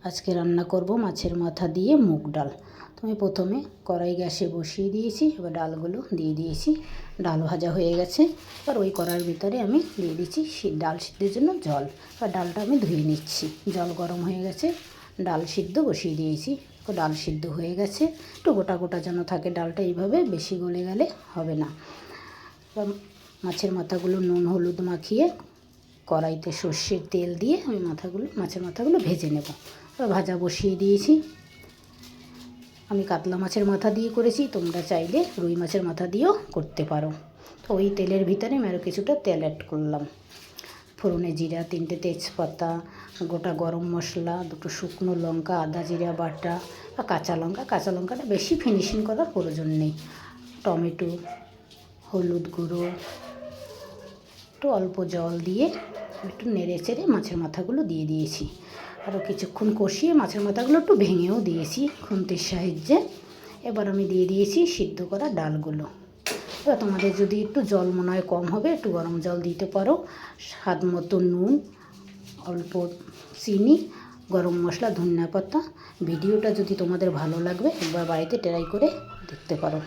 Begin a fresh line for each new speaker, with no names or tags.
আজকে রান্না করব মাছের মাথা দিয়ে মুগ ডাল। তো আমি প্রথমে কড়াই গ্যাসে বসিয়ে দিয়েছি, এবার ডালগুলো দিয়ে দিয়েছি। ডাল ভাজা হয়ে গেছে, এবার ওই কড়াইয়ের ভিতরে আমি দিয়ে দিচ্ছি ডাল সিদ্ধের জন্য জল। এবার ডালটা আমি ধুয়ে নিচ্ছি। জল গরম হয়ে গেছে, ডাল সিদ্ধ বসিয়ে দিয়েছি। তো ডাল সিদ্ধ হয়ে গেছে, একটু গোটা গোটা যেন থাকে ডালটা, এইভাবে বেশি গলে গেলে হবে না। এবার মাছের মাথাগুলো নুন হলুদ মাখিয়ে কড়াইতে সর্ষের তেল দিয়ে আমি মাছের মাথাগুলো ভেজে নেব। ভাজা বসিয়ে দিয়েছি। আমি কাতলা মাছের মাথা দিয়ে করেছি, তোমরা চাইলে রুই মাছের মাথা দিয়েও করতে পারো। তো ওই তেলের ভিতরে আমি আরও কিছুটা তেল অ্যাড করলাম। ফোড়নে জিরা, 3টে তেজপাতা, গোটা গরম মশলা, 2টো শুকনো লঙ্কা, আদা জিরা বাটা, আর কাঁচা লঙ্কাটা বেশি ফিনিশিং করার প্রয়োজন নেই। টমেটো, হলুদ গুঁড়ো, একটু অল্প জল দিয়ে একটু নেড়ে চেড়ে মাছের মাথাগুলো দিয়ে দিয়েছি। আরও কিছুক্ষণ কষিয়ে মাছের মাথাগুলো একটু ভেঙেও দিয়েছি খুন্তির সাহায্যে। এবার আমি দিয়ে দিয়েছি সিদ্ধ করা ডালগুলো। এবার তোমাদের যদি একটু জল মনে হয় কম হবে, একটু গরম জল দিতে পারো। স্বাদ মতো নুন, অল্প চিনি, গরম মশলা, ধনিয়া পাতা। ভিডিওটা যদি তোমাদের ভালো লাগবে একবার বাড়িতে ট্রাই করে দেখতে পারো।